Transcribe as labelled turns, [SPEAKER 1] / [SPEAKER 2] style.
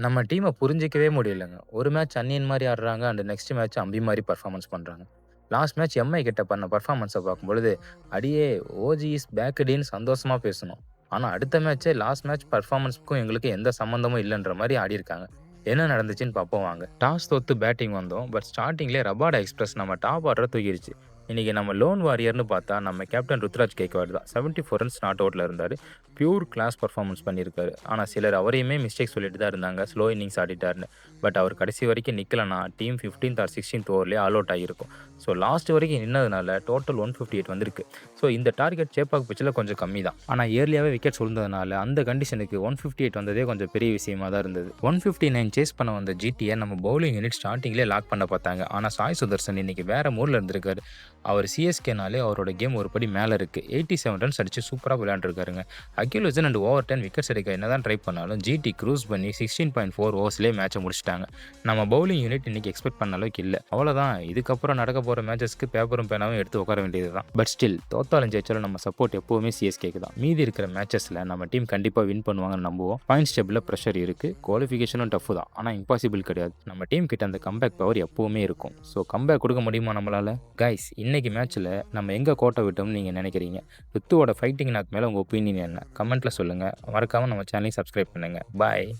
[SPEAKER 1] நம்ம டீம புரிஞ்சிக்கவே முடியலங்க. ஒரு மேட்ச் அந்நியன் மாரி ஆடுறாங்க. அண்ட் நெக்ஸ்ட் மேட்ச் அம்பி மாரி பெர்ஃபார்மன்ஸ் பண்றாங்க. லாஸ்ட் மேட்ச் எம்ஐ கிட்ட பண்ண பெர்ஃபார்மன்ஸ பார்க்கும்பொழுது, "அடியே ஓஜி இஸ் பேக் அடின்னு" சந்தோஷமா பேசுனோம். ஆனா அடுத்த மேட்ச்சே லாஸ்ட் மேட்ச் பெர்ஃபார்மன்ஸ்க்கும் எங்களுக்கு எந்த சம்மந்தமும் இல்லன்ற மாரி ஆடியிருக்காங்க. என்ன நடந்துச்சுன்னு பார்ப்போம் வாங்க. டாஸ் தோத்து பேட்டிங் வந்தோம். பட் ஸ்டார்ட்டிங்லயே ரபாடா எக்ஸ்பிரஸ் நம்ம டாப் ஆர்டர தூக்கிருச்சு. இன்னைக்கு நம்ம லோன் வாரியர்ன்னு பார்த்தா நம்ம கேப்டன் ருத்ராஜ் கெய்க்வாட் தான். 74 ரன்ஸ் நாட் அவுட்ல இருந்தாரு. பியூர் கிளாஸ் பெர்ஃபார்மன்ஸ் பண்ணியிருக்காரு. ஆனா சிலர் அவரையுமே மிஸ்டேக் சொல்லிட்டு தான் இருந்தாங்க. ஸ்லோ இன்னிங்ஸ் ஆடிட்டாருன்னு. பட் அவர் கடைசி வரைக்கும் நிக்கலனா, டீம் 15த் ஆர் 16த் ஓவர்லயே ஆல் அவுட் ஆகியிருக்கும். ஸோ லாஸ்ட் வரைக்கும் நின்னதுனால டோட்டல் 158 வந்திருக்கு. ஸோ இந்த டார்கெட் சேப்பாக் பிட்ச்ல கொஞ்சம் கம்மி தான். ஆனா ஏர்லியாவே விக்கெட்ஸ் விழுந்ததுனால அந்த கண்டிஷனுக்கு 158 வந்ததே கொஞ்சம் பெரிய விஷயமா தான் இருந்தது. 159 சேஸ் பண்ண வந்த ஜிடியை நம்ம பவுலிங் யூனிட் ஸ்டார்டிங்லேயே லாக் பண்ண பார்த்தாங்க. ஆனா சாய் சுதர்சன் இன்னைக்கு வேற மூட்ல இருந்திருக்காரு. அவர் சிஎஸ்கேனாலே அவரோட கேம் ஒரு படி மேல இருக்கு. 87 ரன்ஸ் அடிச்சு சூப்பரா விளையாண்டுருக்காருங்க. அகில் ஹசன் அண்ட் ஓவர் 10 விக்கெட்ஸ் எடுக்க என்னதான் ட்ரை பண்ணாலும் ஜிடி க்ரூஸ் பண்ணி 16.4 ஓவர்ஸ்லேயே மேட்சை முடிச்சிட்டாங்க. நம்ம பவுலிங் யூனிட் இன்னைக்கு எக்ஸ்பெக்ட் பண்ண அளவுக்கு இல்லை. அவ்வளோதான், இதுக்கப்புறம் நடக்க போகிற மேட்சஸ்க்கு பேப்பரும் பேனாவும் எடுத்து உட்கார வேண்டியது தான். பட் ஸ்டில் தோத்தாலும் ஜெயிச்சாலும் நம்ம சப்போர்ட் எப்போவுமே சிஎஸ்கேக்கு தான். மீதி இருக்கிற மேட்சஸில் நம்ம டீம் கண்டிப்பாக வின் பண்ணுவாங்கன்னு நம்புவோம். பாயிண்ட்ஸ் டேபிளில் ப்ரெஷர் இருக்குது. குவாலிஃபிகேஷனும் டஃப் தான். ஆனால் இம்பாசிபிள் கிடையாது. நம்ம டீம் கிட்ட அந்த கம்பேக் பவர் எப்போவுமே இருக்கும். ஸோ கம்பேக் கொடுக்க முடியுமா நம்மளால? கைஸ், இன்னைக்கு மேட்ச்சில் நம்ம எங்கே கோட்டை விட்டோம்னு நீங்கள் நினைக்கிறீங்க? ரித்துவோட ஃபைட்டிங் நாக் மேலே உங்கள் ஒப்பீனியன் என்ன? கமெண்ட்டில் சொல்லுங்கள். மறக்காமல் நம்ம சேனலையும் சப்ஸ்கிரைப் பண்ணுங்கள். பாய்.